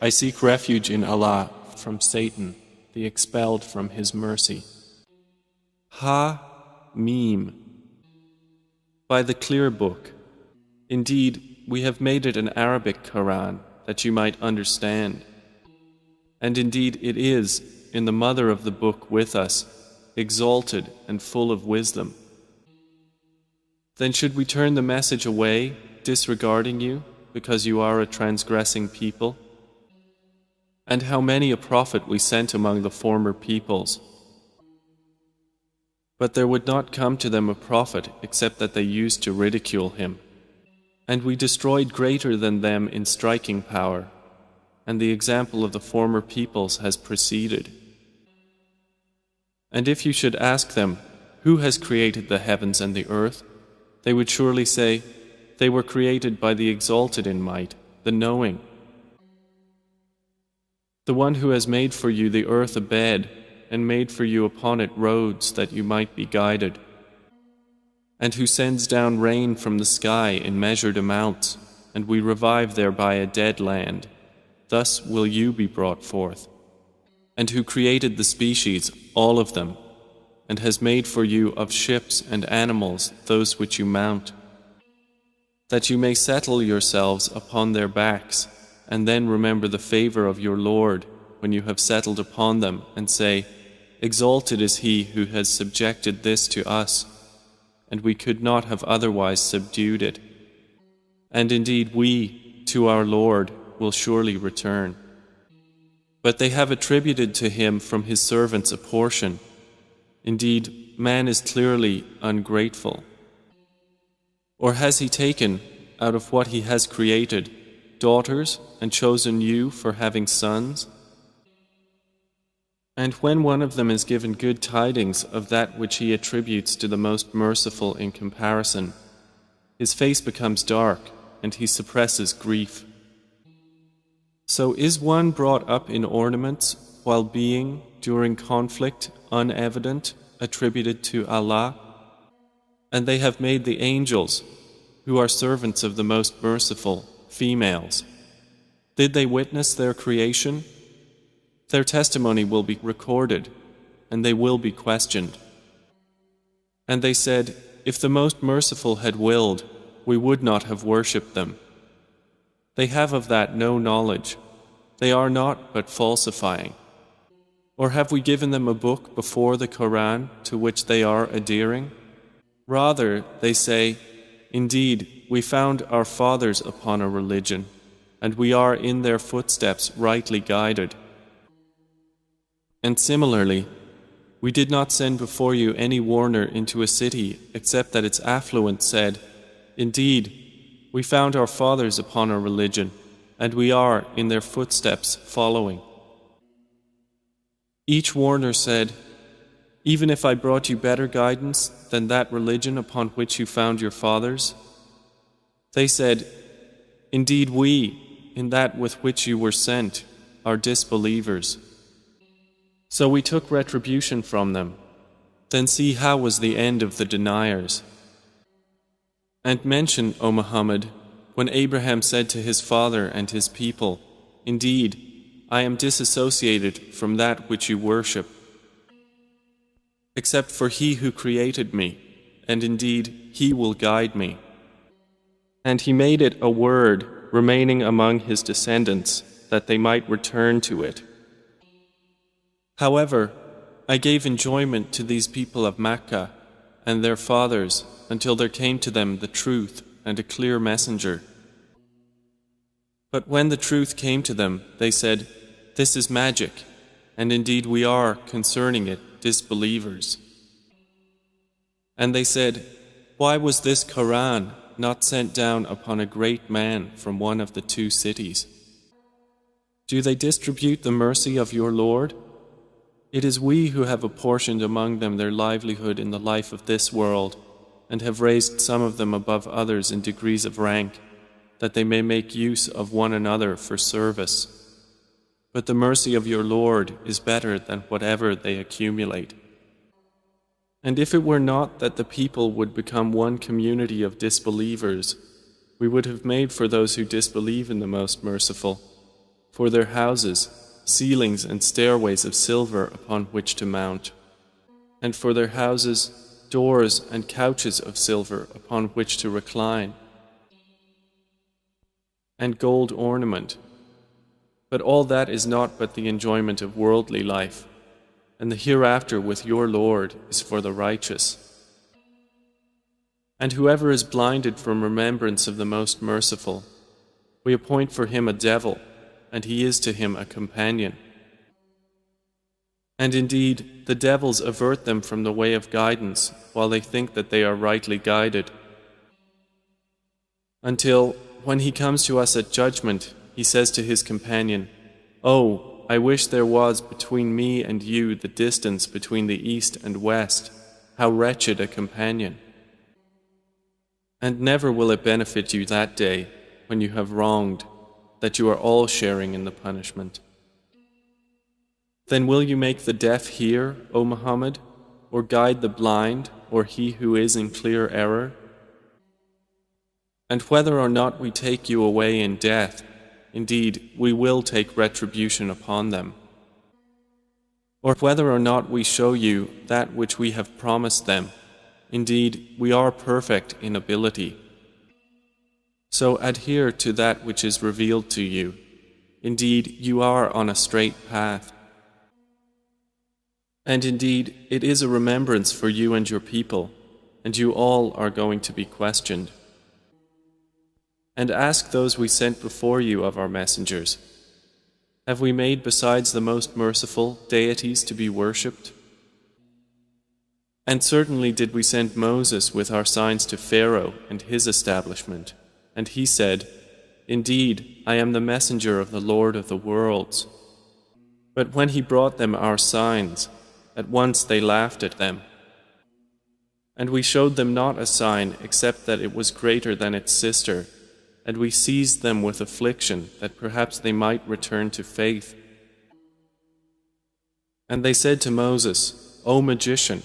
I seek refuge in Allah from Satan, the expelled from His mercy. Ha-Mim. By the clear book. Indeed, we have made it an Arabic Quran that you might understand. And indeed it is, in the mother of the book with us, exalted and full of wisdom. Then should we turn the message away, disregarding you, because you are a transgressing people? And how many a prophet we sent among the former peoples. But there would not come to them a prophet except that they used to ridicule him. And we destroyed greater than them in striking power, and the example of the former peoples has preceded. And if you should ask them, who has created the heavens and the earth? They would surely say, they were created by the exalted in might, the knowing. The one who has made for you the earth a bed, and made for you upon it roads that you might be guided, and who sends down rain from the sky in measured amounts, and we revive thereby a dead land. Thus will you be brought forth. And who created the species, all of them, and has made for you of ships and animals those which you mount, that you may settle yourselves upon their backs, and then remember the favor of your Lord when you have settled upon them, and say, Exalted is He who has subjected this to us, and we could not have otherwise subdued it. And indeed we, to our Lord, will surely return. But they have attributed to Him from His servants a portion. Indeed, man is clearly ungrateful. Or has He taken, out of what He has created, daughters and chosen you for having sons? And when one of them is given good tidings of that which he attributes to the most merciful in comparison, his face becomes dark and he suppresses grief. So is one brought up in ornaments while being, during conflict, unevident, attributed to Allah? And they have made the angels, who are servants of the most merciful, females. Did they witness their creation? Their testimony will be recorded, and they will be questioned. And they said, if the most merciful had willed, we would not have worshipped them. They have of that no knowledge. They are not but falsifying. Or have we given them a book before the Quran to which they are adhering? Rather, they say, indeed, we found our fathers upon a religion, and we are in their footsteps rightly guided. And similarly, we did not send before you any warner into a city except that its affluent said, indeed, we found our fathers upon a religion, and we are in their footsteps following. Each warner said, even if I brought you better guidance than that religion upon which you found your fathers? They said, indeed we, in that with which you were sent, are disbelievers. So we took retribution from them. Then see how was the end of the deniers. And mention, O Muhammad, when Abraham said to his father and his people, indeed, I am disassociated from that which you worship, except for He who created me, and indeed He will guide me. And He made it a word remaining among His descendants, that they might return to it. However, I gave enjoyment to these people of Makkah and their fathers until there came to them the truth and a clear messenger. But when the truth came to them, they said, this is magic, and indeed we are, concerning it, disbelievers. And they said, why was this Quran not sent down upon a great man from one of the two cities? Do they distribute the mercy of your Lord? It is we who have apportioned among them their livelihood in the life of this world, and have raised some of them above others in degrees of rank, that they may make use of one another for service. But the mercy of your Lord is better than whatever they accumulate. And if it were not that the people would become one community of disbelievers, we would have made for those who disbelieve in the Most Merciful For their houses, ceilings and stairways of silver upon which to mount, and for their houses, doors and couches of silver upon which to recline, and gold ornament. But all that is not but the enjoyment of worldly life, and the hereafter with your Lord is for the righteous. And whoever is blinded from remembrance of the Most Merciful, we appoint for him a devil, and he is to him a companion. And indeed, the devils avert them from the way of guidance while they think that they are rightly guided, until, when he comes to us at judgment, he says to his companion, "Oh, I wish there was between me and you the distance between the east and west. How wretched a companion!" And never will it benefit you that day, when you have wronged, that you are all sharing in the punishment. Then will you make the deaf hear, O Muhammad, or guide the blind, or he who is in clear error? And whether or not we take you away in death, indeed, we will take retribution upon them. Or whether or not we show you that which we have promised them, indeed, we are perfect in ability. So adhere to that which is revealed to you. Indeed, you are on a straight path. And indeed, it is a remembrance for you and your people, and you all are going to be questioned. And ask those we sent before you of our messengers, have we made besides the Most Merciful deities to be worshipped? And certainly did we send Moses with our signs to Pharaoh and his establishment, and he said, "Indeed, I am the messenger of the Lord of the worlds." But when he brought them our signs, at once they laughed at them. And we showed them not a sign except that it was greater than its sister, and we seized them with affliction that perhaps they might return to faith. And they said to Moses, "O magician,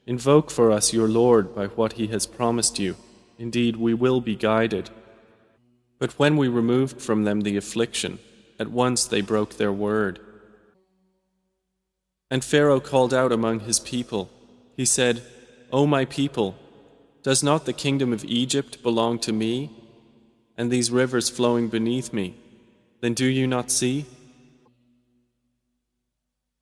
invoke for us your Lord by what he has promised you. Indeed, we will be guided." But when we removed from them the affliction, at once they broke their word. And Pharaoh called out among his people. He said, "O my people, does not the kingdom of Egypt belong to me, and these rivers flowing beneath me? Then do you not see?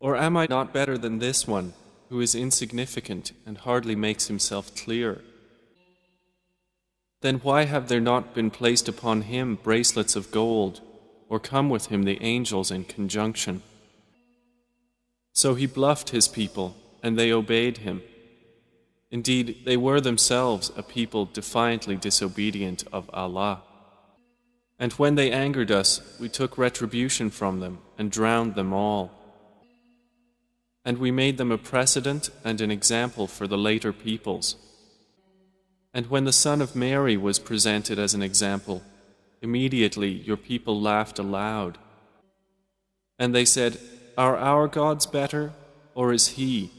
Or am I not better than this one, who is insignificant and hardly makes himself clear? Then why have there not been placed upon him bracelets of gold, or come with him the angels in conjunction?" So he bluffed his people, and they obeyed him. Indeed, they were themselves a people defiantly disobedient of Allah. And when they angered us, we took retribution from them and drowned them all. And we made them a precedent and an example for the later peoples. And when the son of Mary was presented as an example, immediately your people laughed aloud. And they said, "Are our gods better, or is he?"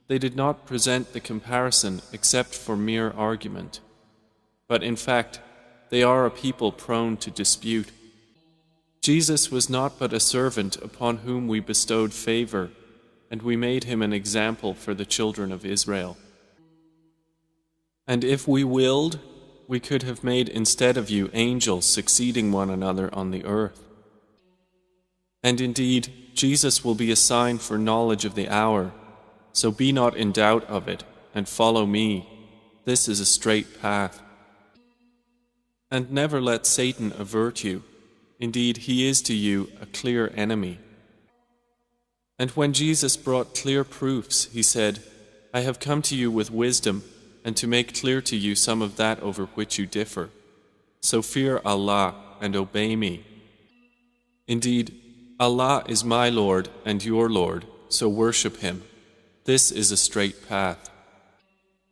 They did not present the comparison except for mere argument. But in fact, they are a people prone to dispute. Jesus was not but a servant upon whom we bestowed favor, and we made him an example for the children of Israel. And if we willed, we could have made instead of you angels succeeding one another on the earth. And indeed, Jesus will be a sign for knowledge of the hour, so be not in doubt of it, and follow me. This is a straight path. And never let Satan avert you. Indeed, he is to you a clear enemy. And when Jesus brought clear proofs, he said, "I have come to you with wisdom, and to make clear to you some of that over which you differ. So fear Allah and obey me. Indeed, Allah is my Lord and your Lord, so worship him. This is a straight path."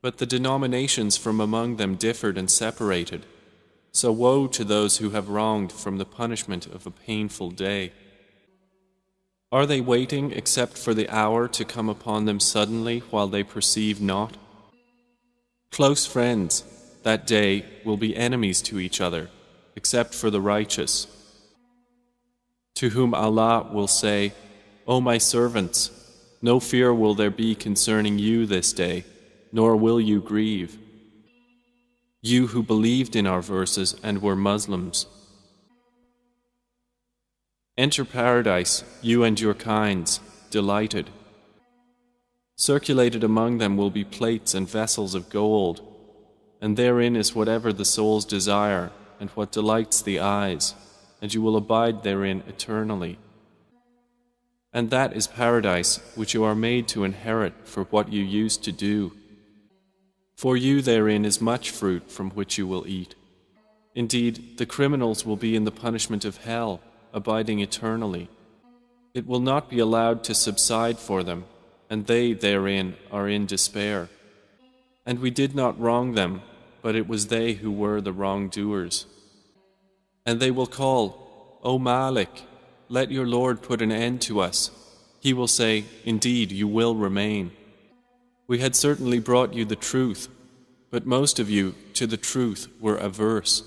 But the denominations from among them differed and separated. So woe to those who have wronged from the punishment of a painful day. Are they waiting except for the hour to come upon them suddenly while they perceive not? Close friends, that day, will be enemies to each other, except for the righteous. to whom Allah will say, O my servants, no fear will there be concerning you this day, nor will you grieve. You who believed in our verses and were Muslims. Enter paradise, you and your kinds, delighted. Circulated among them will be plates and vessels of gold, and therein is whatever the souls desire and what delights the eyes, and you will abide therein eternally. And that is paradise which you are made to inherit for what you used to do. For you therein is much fruit from which you will eat. Indeed, the criminals will be in the punishment of hell, abiding eternally. It will not be allowed to subside for them, and they therein are in despair. And we did not wrong them, but it was they who were the wrongdoers. And they will call, O Malik, let your Lord put an end to us. He will say, Indeed, you will remain. We had certainly brought you the truth, but most of you to the truth were averse.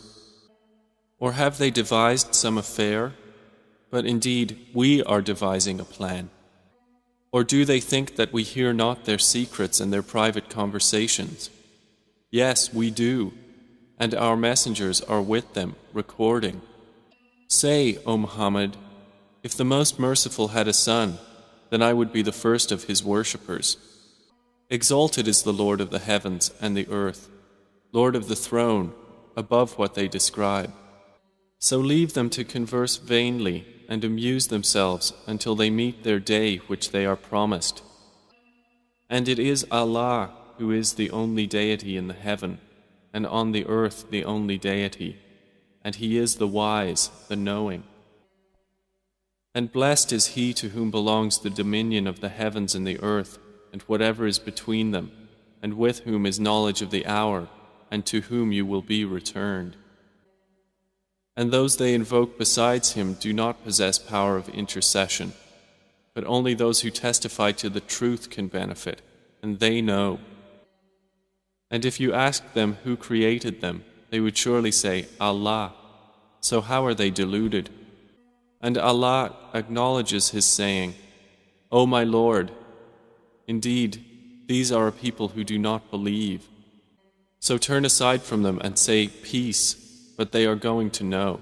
Or have they devised some affair? But indeed, we are devising a plan. Or do they think that we hear not their secrets and their private conversations? Yes, we do, and our messengers are with them, recording. Say, O Muhammad, if the Most Merciful had a son, then I would be the first of his worshippers. Exalted is the Lord of the heavens and the earth, Lord of the throne, above what they describe. So leave them to converse vainly and amuse themselves until they meet their day which they are promised. And it is Allah who is the only deity in the heaven, and on the earth the only deity, and He is the wise, the knowing. And blessed is he to whom belongs the dominion of the heavens and the earth, and whatever is between them, and with whom is knowledge of the hour, and to whom you will be returned. And those they invoke besides Him do not possess power of intercession, but only those who testify to the truth can benefit, and they know. And if you asked them who created them, they would surely say, Allah. So how are they deluded? And Allah acknowledges His saying, O my Lord, indeed, these are a people who do not believe. So turn aside from them and say, Peace, but they are going to know.